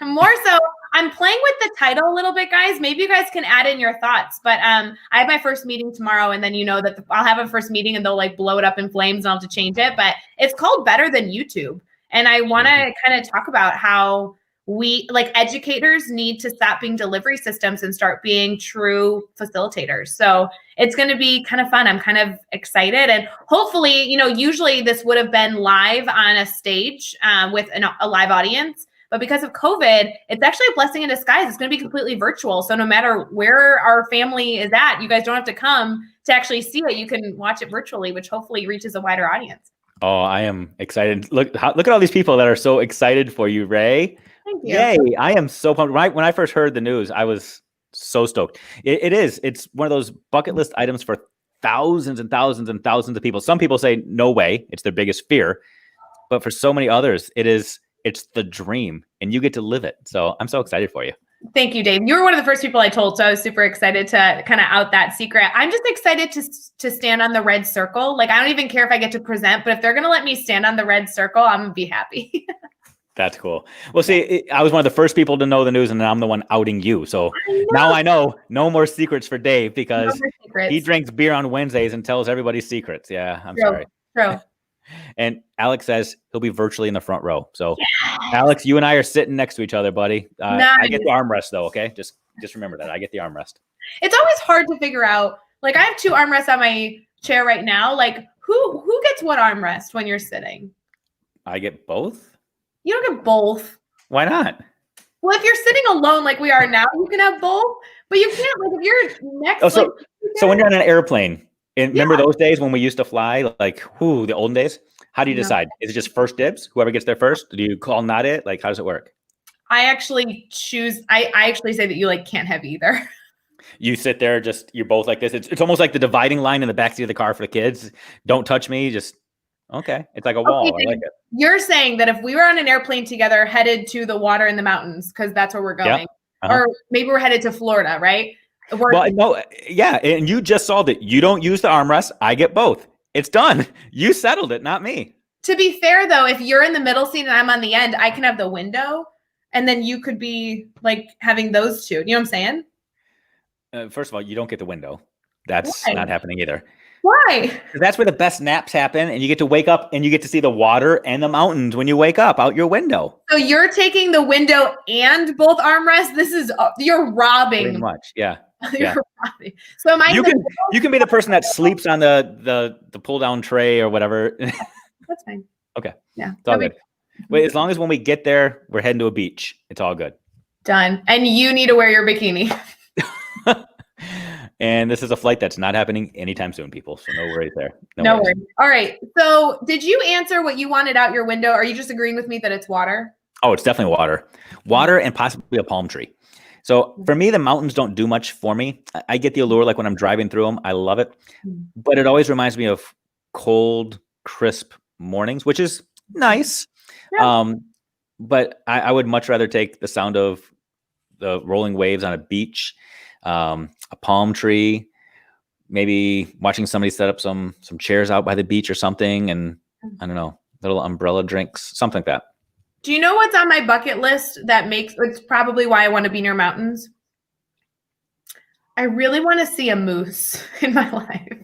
More so, I'm playing with the title a little bit, guys. Maybe you guys can add in your thoughts. But I have my first meeting tomorrow, and then you know that I'll have a first meeting, and they'll like blow it up in flames, and I'll have to change it. But it's called Better Than YouTube, and I want to kind of talk about how we, like educators, need to stop being delivery systems and start being true facilitators. So it's going to be kind of fun. I'm kind of excited, and hopefully, usually this would have been live on a stage with a live audience. But because of COVID, it's actually a blessing in disguise. It's going to be completely virtual. So no matter where our family is at, you guys don't have to come to actually see it. You can watch it virtually, which hopefully reaches a wider audience. Oh, I am excited. Look at all these people that are so excited for you, Rae. Thank you. Yay. I am so pumped. Right when I first heard the news, I was so stoked. It is. It's one of those bucket list items for thousands and thousands and thousands of people. Some people say, no way. It's their biggest fear. But for so many others, it's the dream, and you get to live it. So I'm so excited for you. Thank you, Dave. You were one of the first people I told, so I was super excited to kind of out that secret. I'm just excited to stand on the red circle. Like, I don't even care if I get to present, but if they're going to let me stand on the red circle, I'm going to be happy. That's cool. Well, see, I was one of the first people to know the news, and I'm the one outing you. So now I know no more secrets for Dave, because he drinks beer on Wednesdays and tells everybody secrets. Yeah, I'm sorry. True. And Alex says he'll be virtually in the front row. So, Alex, you and I are sitting next to each other, buddy. Nice. I get the armrest, though, okay? Just remember that. I get the armrest. It's always hard to figure out. Like, I have 2 armrests on my chair right now. Like, who gets what armrest when you're sitting? I get both? You don't get both. Why not? Well, if you're sitting alone like we are now, you can have both. But you can't, like, if you're next. Oh, so when you're on an airplane, and remember those days when we used to fly, like, the olden days? How do you decide? Is it just first dibs? Whoever gets there first? Do you call not it? Like, how does it work? I actually choose. I actually say that you like can't have either. You sit there, you're both like this. It's almost like the dividing line in the backseat of the car for the kids. Don't touch me. Okay. It's like a wall. I like it. You're saying that if we were on an airplane together headed to the water in the mountains, because that's where we're going, or maybe we're headed to Florida, right? Well, no, yeah. And you just solved it. You don't use the armrest. I get both. It's done. You settled it, not me. To be fair, though, if you're in the middle seat and I'm on the end, I can have the window, and then you could be like having those two. You know what I'm saying? First of all, you don't get the window. That's not happening either. Why? That's where the best naps happen, and you get to wake up and you get to see the water and the mountains when you wake up out your window. So you're taking the window and both armrests. You're robbing. Pretty much, yeah. Robbing. So am I? You can be the person that sleeps on the pull down tray or whatever. That's fine. Okay. Yeah. It's all good. Wait, as long as when we get there, we're heading to a beach. It's all good. Done. And you need to wear your bikini. And this is a flight that's not happening anytime soon, people. So no worries there. No worries. All right. So did you answer what you wanted out your window? Are you just agreeing with me that it's water? Oh, it's definitely water and possibly a palm tree. So for me, the mountains don't do much for me. I get the allure, like when I'm driving through them, I love it. But it always reminds me of cold, crisp mornings, which is nice. Yeah. But I would much rather take the sound of the rolling waves on a beach, a palm tree, maybe watching somebody set up some chairs out by the beach or something. And I don't know, little umbrella drinks, something like that. Do you know what's on my bucket list it's probably why I want to be near mountains? I really want to see a moose in my life.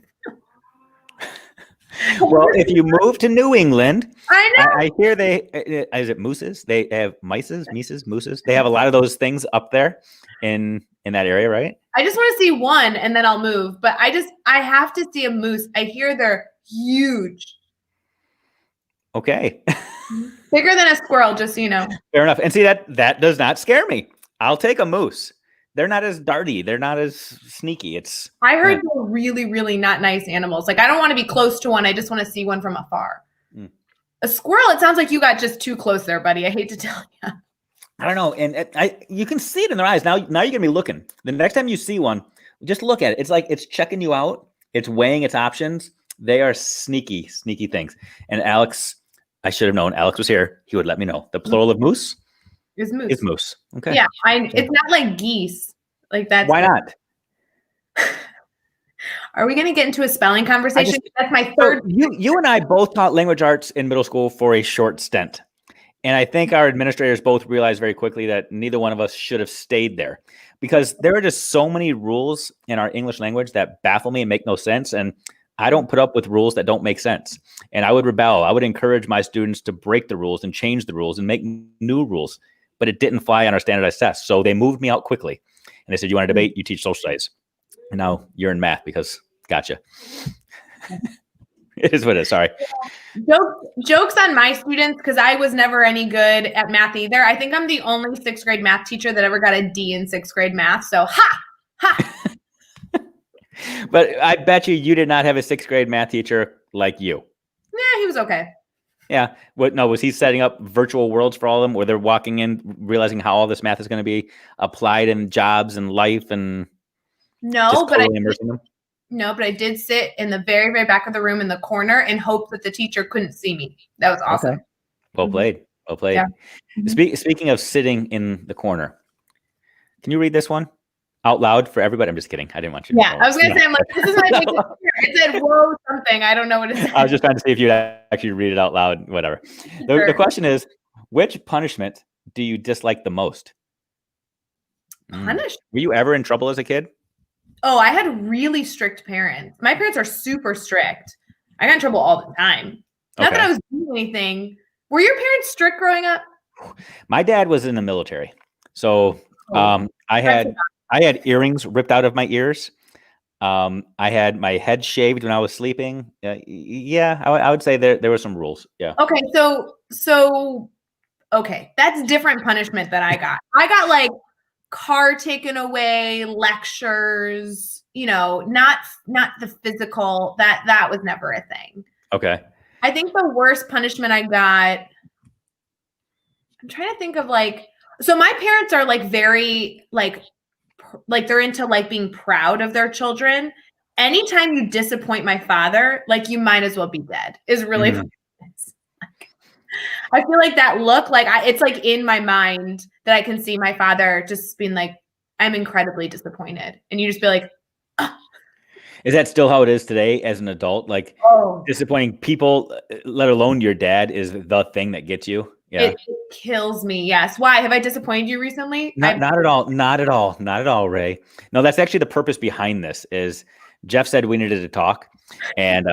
Well, if you move to New England, I know. I hear is it mooses? They have mooses. They have a lot of those things up there in that area, right? I just want to see one and then I'll move. But I have to see a moose. I hear they're huge. Okay. Bigger than a squirrel, just so you know. Fair enough. And see, that does not scare me. I'll take a moose. They're not as darty. They're not as sneaky. I heard they're really, really not nice animals. Like, I don't want to be close to one. I just want to see one from afar. A squirrel, it sounds like you got just too close there, buddy. I hate to tell you. I don't know. And you can see it in their eyes. Now you're going to be looking. The next time you see one, just look at it. It's like it's checking you out. It's weighing its options. They are sneaky, sneaky things. And Alex, I should have known. Alex was here. He would let me know. The plural of moose is moose. Is moose. Okay. Yeah, it's not like geese. Like that's why not? Are we going to get into a spelling conversation? That's my third. You and I both taught language arts in middle school for a short stint. And I think our administrators both realized very quickly that neither one of us should have stayed there because there are just so many rules in our English language that baffle me and make no sense. And I don't put up with rules that don't make sense. And I would rebel. I would encourage my students to break the rules and change the rules and make new rules. But it didn't fly on our standardized tests. So they moved me out quickly. And they said, you want to debate? You teach social studies. And now you're in math because gotcha. It is what it is. Sorry. Jokes on my students because I was never any good at math either. I think I'm the only sixth grade math teacher that ever got a D in sixth grade math. So ha. But I bet you did not have a sixth grade math teacher like you. Yeah, he was okay. Yeah. Was he setting up virtual worlds for all of them where they're walking in, realizing how all this math is going to be applied in jobs and life and immersing them? No, but I did sit in the very, very back of the room in the corner and hope that the teacher couldn't see me. That was awesome. Okay. Well played. Well played. Yeah. Speaking of sitting in the corner, can you read this one out loud for everybody? I'm just kidding. I didn't want you to. Yeah, I was going to say, I'm like, this is my big It said, whoa, something. I don't know what it is. I was just trying to see if you'd actually read it out loud, whatever. The question is, which punishment do you dislike the most? Punishment? Were you ever in trouble as a kid? Oh, I had really strict parents. My parents are super strict. I got in trouble all the time. Not that I was doing anything. Were your parents strict growing up? My dad was in the military. So I had earrings ripped out of my ears. I had my head shaved when I was sleeping. I would say there were some rules. Yeah. Okay. Okay. That's different punishment that I got. I got like car taken away, lectures, not the physical, that was never a thing. Okay. I think the worst punishment I got, I'm trying to think of so my parents are very they're into being proud of their children. Anytime you disappoint my father, you might as well be dead is really I feel like that look, it's in my mind that I can see my father just being like, I'm incredibly disappointed. And you just be like, oh. Is that still how it is today as an adult? Disappointing people, let alone your dad, is the thing that gets you? Yeah. It kills me. Yes. Why? Have I disappointed you recently? Not at all. Not at all. Not at all, Ray. No, that's actually the purpose behind this is Jeff said we needed to talk. And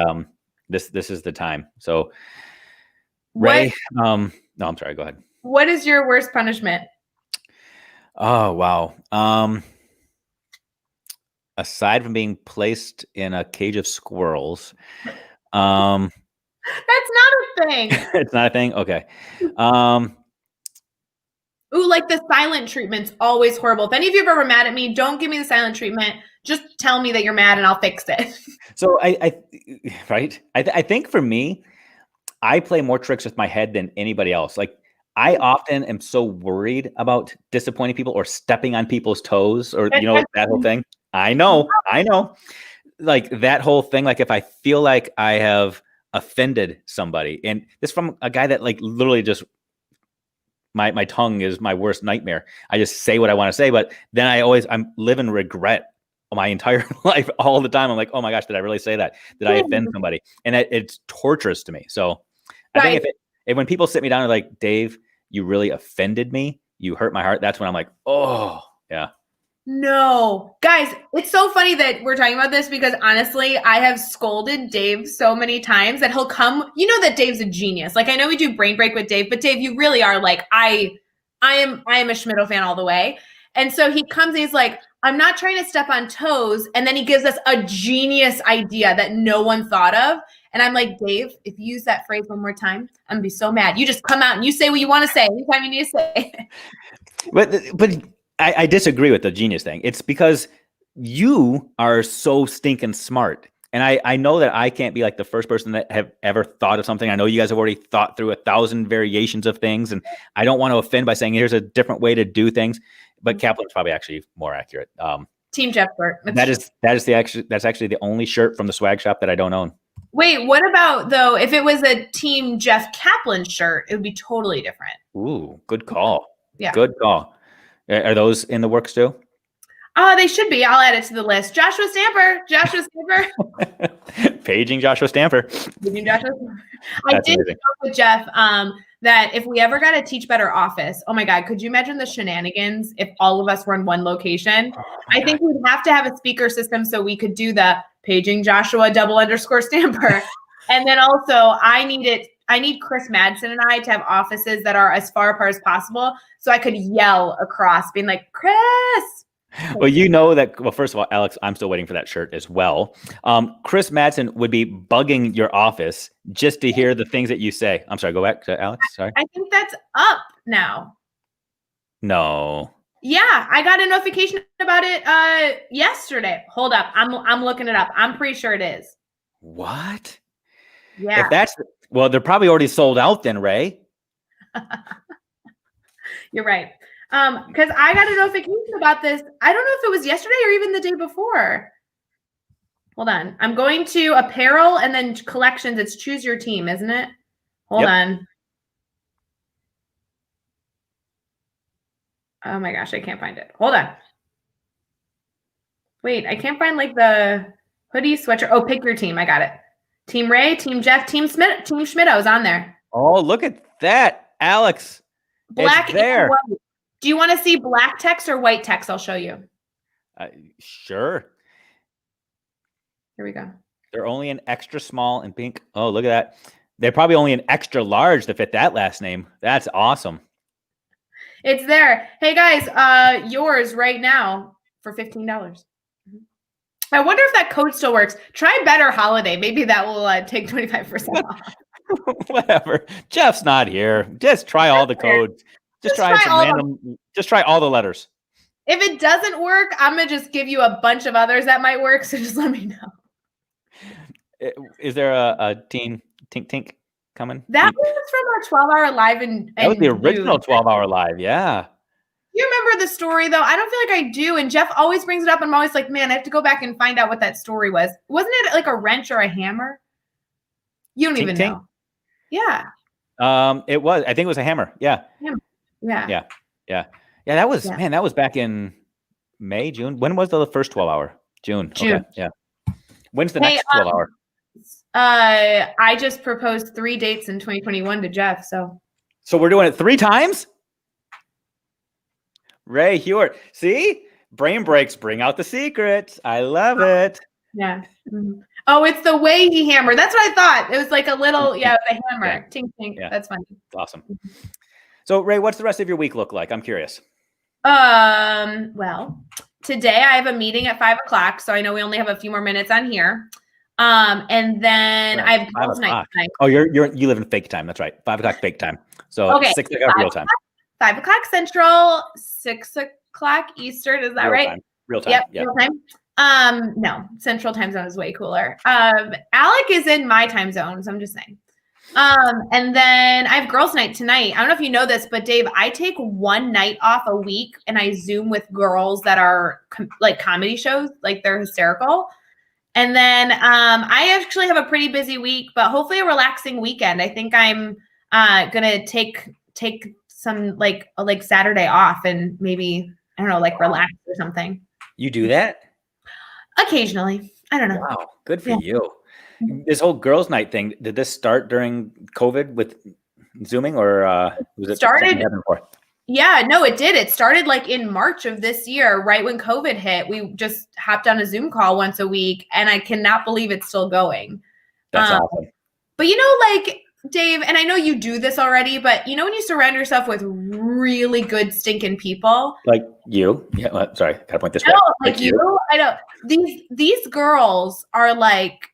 this is the time. So Ray, no, I'm sorry. Go ahead. What is your worst punishment? Oh, wow. Aside from being placed in a cage of squirrels, that's not a thing. It's not a thing? Okay. Ooh, the silent treatment's always horrible. If any of you have ever mad at me, don't give me the silent treatment. Just tell me that you're mad and I'll fix it. So I think for me, I play more tricks with my head than anybody else. I often am so worried about disappointing people or stepping on people's toes or, that whole thing. I know. That whole thing. If I feel like I have offended somebody, and this from a guy that literally just, my tongue is my worst nightmare. I just say what I want to say, but then I'm living regret my entire life all the time. I'm like, oh my gosh, did I really say that? Did I offend somebody? And it's torturous to me. So I think if when people sit me down and like, Dave, you really offended me, you hurt my heart, that's when I'm like, oh yeah. No, guys, it's so funny that we're talking about this because honestly, I have scolded Dave so many times that he'll come. You know that Dave's a genius. I know we do Brain Break with Dave, but Dave, you really are I am a Schmidl fan all the way. And so he comes and he's like, I'm not trying to step on toes. And then he gives us a genius idea that no one thought of. And I'm like, Dave, if you use that phrase one more time, I'm gonna be so mad. You just come out and you say what you want to say anytime you need to say it. But I disagree with the genius thing. It's because you are so stinking smart. And I know that I can't be the first person that have ever thought of something. I know you guys have already thought through 1,000 variations of things. And I don't want to offend by saying here's a different way to do things. But Kaplan's probably actually more accurate. Team Jeff shirt. That's actually the only shirt from the swag shop that I don't own. Wait, what about though? If it was a Team Jeff Kaplan shirt, it would be totally different. Ooh, good call. Yeah, good call. Are those in the works too? Oh, they should be. I'll add it to the list. Joshua Stamper. Paging Joshua Stamper. I did talk with Jeff that if we ever got a Teach Better office, oh my God, could you imagine the shenanigans if all of us were in one location? I think we'd have to have a speaker system so we could do the paging Joshua _Stamper. And then also I need Chris Madsen and I to have offices that are as far apart as possible so I could yell across being like, Chris. Well, you know that. Well, first of all, Alex, I'm still waiting for that shirt as well. Chris Madsen would be bugging your office just to hear the things that you say. I'm sorry. Go back to Alex. Sorry. I think that's up now. No. Yeah, I got a notification about it yesterday. Hold up, I'm looking it up. I'm pretty sure it is. What? Yeah. If that's well, they're probably already sold out then, Ray. You're right. Because I got a notification about this. I don't know if it was yesterday or even the day before. Hold on. I'm going to apparel and then collections. It's choose your team, isn't it? Hold on. Oh my gosh, I can't find it. Hold on. Wait, I can't find like the hoodie, sweatshirt. Oh, pick your team. I got it. Team Ray, Team Jeff, Team Schmitto is on there. Oh, look at that, Alex. Black it's there. And white. Do you want to see black text or white text? I'll show you. Sure. Here we go. They're only an extra small and pink. Oh, look at that. They're probably only an extra large to fit that last name. That's awesome. It's there. Hey guys, yours right now for $15. I wonder if that code still works. Try Better Holiday. Maybe that will take 25% off. Whatever. Jeff's not here. Just try all the codes. Just try some random. Just try all the letters. If it doesn't work, I'm gonna just give you a bunch of others that might work. So just let me know. Is there a teen Tink coming? That was from our 12-hour live and that was the original 12-hour live. Yeah. You remember the story though? I don't feel like I do. And Jeff always brings it up. And I'm always like, man, I have to go back and find out what that story was. Wasn't it like a wrench or a hammer? You don't even know. Yeah. It was. I think it was a hammer. Yeah. Yeah. That was man. That was back in May, June. When was the first 12-hour? June. Okay. Yeah. When's the next 12-hour? I just proposed 3 dates in 2021 to Jeff. So we're doing it 3 times. Ray Hewart. See? Brain breaks bring out the secrets. I love it. Yeah. Mm-hmm. Oh, it's the way he hammered. That's what I thought. It was like a little, the hammer. Yeah. Tink, tink. Yeah. That's funny. It's awesome. So, Ray, what's the rest of your week look like? I'm curious. Well, today I have a meeting at 5:00, so I know we only have a few more minutes on here. And then I have girls' night tonight. Oh, you live in fake time. That's right. 5:00 fake time. So 6 o'clock real time. 5:00 Central, 6:00 Eastern. Is that real right? Time. Real time. Yep. Real time. No, Central time zone is way cooler. Alec is in my time zone, so I'm just saying. And then I have girls' night tonight. I don't know if you know this, but Dave, I take one night off a week and I Zoom with girls that are like comedy shows, like they're hysterical. And then I actually have a pretty busy week, but hopefully a relaxing weekend. I think I'm gonna take some like Saturday off and maybe, I don't know, like relax or something. You do that? Occasionally. I don't know. Wow, good for you. This whole girls' night thing, did this start during COVID with Zooming or was it started before? Yeah, no, it did. It started like in March of this year, right when COVID hit. We just hopped on a Zoom call once a week, and I cannot believe it's still going. That's awesome. But like Dave, and I know you do this already, but when you surround yourself with really good stinking people, like you. Yeah, sorry, gotta point this way. Like you. I know these girls are like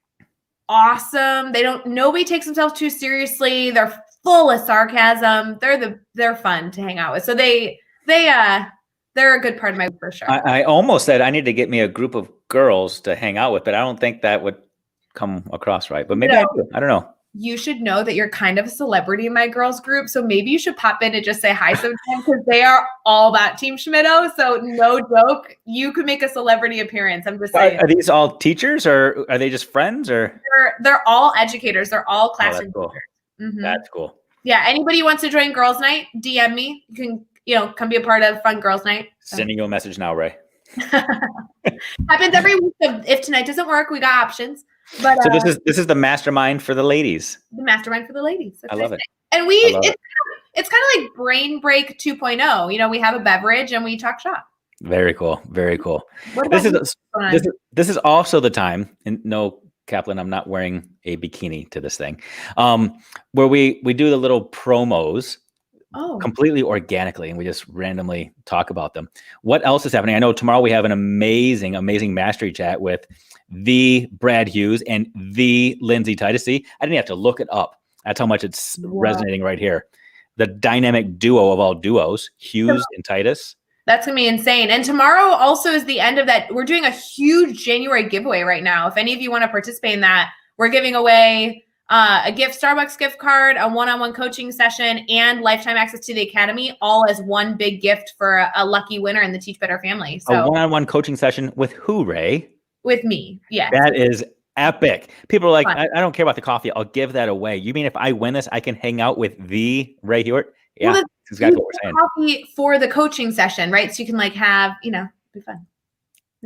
awesome. Nobody takes themselves too seriously. They're full of sarcasm. They're fun to hang out with. So they're a good part of my week for sure. I almost said I need to get me a group of girls to hang out with, but I don't think that would come across right. But maybe I do. I don't know. You should know that you're kind of a celebrity in my girls group. So maybe you should pop in and just say hi sometimes because they are all about Team Schmitto. So no joke, you could make a celebrity appearance. I'm just saying. Are these all teachers or are they just friends or? They're all educators. They're all classroom teachers. Mm-hmm. That's cool. Yeah. Anybody who wants to join girls night, DM me. You can, come be a part of fun girls night. Sending you a message now, Ray. Happens every week. So if tonight doesn't work, we got options. But so this is the mastermind for the ladies. The mastermind for the ladies. I love it. And it's kind of like Brain Break 2.0. You know, we have a beverage and we talk shop. Very cool. Very cool. This is also the time, and no, Kaplan, I'm not wearing a bikini to this thing, where we do the little promos completely organically, and we just randomly talk about them. What else is happening? I know tomorrow we have an amazing mastery chat with the Brad Hughes and the Lindsay Titus. See, I didn't have to look it up. That's how much it's resonating right here. The dynamic duo of all duos, Hughes and Titus. That's going to be insane. And tomorrow also is the end of that. We're doing a huge January giveaway right now. If any of you want to participate in that, we're giving away a Starbucks gift card, a one-on-one coaching session, and lifetime access to the Academy, all as one big gift for a lucky winner in the Teach Better family. So a one-on-one coaching session with who, Rae? With me, yes. That is epic. People are like, I don't care about the coffee. I'll give that away. You mean if I win this, I can hang out with the Rae Hewitt? Yeah, that's exactly what we're saying. Coffee for the coaching session, right? So you can like have, be fun.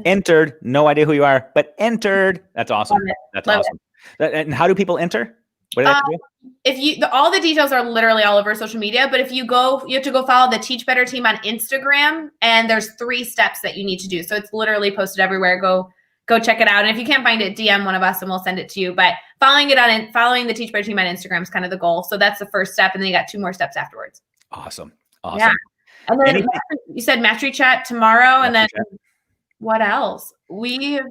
Entered. No idea who you are, but entered. That's awesome. That's awesome. And how do people enter? What do they have to do? If all the details are literally all over social media, but if you have to go follow the Teach Better team on Instagram, and there's 3 steps that you need to do. So it's literally posted everywhere. Go check it out. And if you can't find it, DM one of us and we'll send it to you. But following the Teach Better team on Instagram is kind of the goal. So that's the first step. And then you got 2 more steps afterwards. Awesome. Yeah. And then you said mastery chat tomorrow. And then what else? I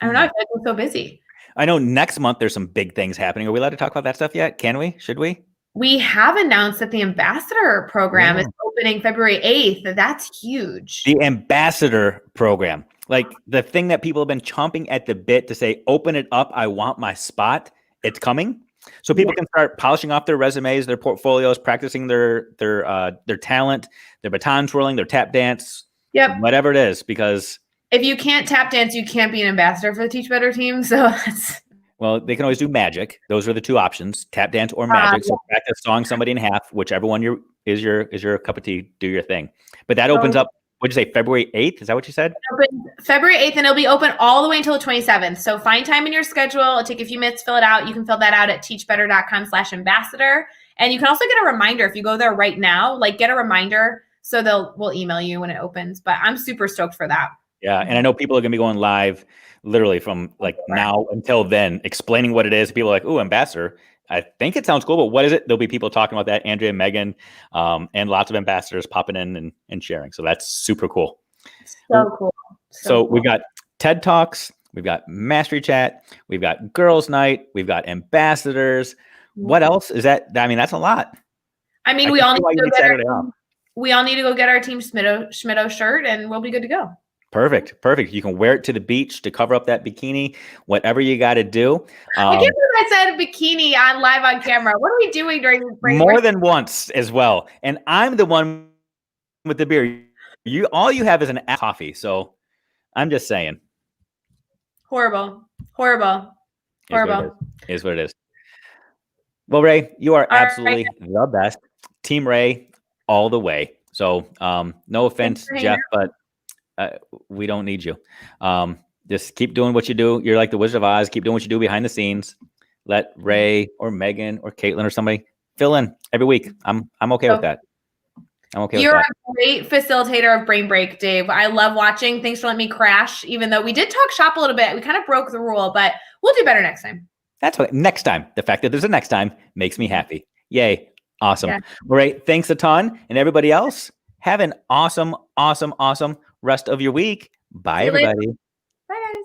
don't know. I feel like we're so busy. I know next month there's some big things happening. Are we allowed to talk about that stuff yet? Can we? Should we? We have announced that the ambassador program is opening February 8th. That's huge. The ambassador program. Like the thing that people have been chomping at the bit to say, open it up. I want my spot. It's coming. So people can start polishing off their resumes, their portfolios, practicing their talent, their baton twirling, their tap dance, whatever it is. Because if you can't tap dance, you can't be an ambassador for the Teach Better team. So well, they can always do magic. Those are the 2 options: tap dance or magic. So practice sawing somebody in half, whichever one is your cup of tea. Do your thing. But that opens up. What'd you say? February 8th? Is that what you said? February 8th, and it'll be open all the way until the 27th. So find time in your schedule. It'll take a few minutes to fill it out. You can fill that out at teachbetter.com/ambassador. And you can also get a reminder if you go there right now, get a reminder. So we'll email you when it opens. But I'm super stoked for that. Yeah. And I know people are going to be going live literally from now until then, explaining what it is. People are like, "Ooh, ambassador. I think it sounds cool, but what is it?" There'll be people talking about that, Andrea and Megan, and lots of ambassadors popping in and sharing. So that's super cool. So cool. So we've got TED Talks, we've got Mastery Chat, we've got Girls Night, we've got ambassadors. What else is that? I mean, that's a lot. I mean, we all need to go get our Team Schmitto shirt, and we'll be good to go. Perfect. You can wear it to the beach to cover up that bikini, whatever you got to do. I can't believe I said bikini live on camera. What are we doing during this break? More than once as well. And I'm the one with the beer. All you have is an coffee. So I'm just saying. Horrible. Is what it is. Well, Rae, you are absolutely the best. Team Rae all the way. So no offense, Jeff, but we don't need you. Just keep doing what you do. You're like the Wizard of Oz. Keep doing what you do behind the scenes. Let Rae or Megan or Caitlin or somebody fill in every week. I'm okay with that. You're a great facilitator of Brain Break, Dave. I love watching. Thanks for letting me crash, even though we did talk shop a little bit. We kind of broke the rule, but we'll do better next time. That's what next time. The fact that there's a next time makes me happy. Yay. Awesome. Yeah. All right. Thanks a ton. And everybody else, have an awesome rest of your week. Bye, everybody. Bye, guys.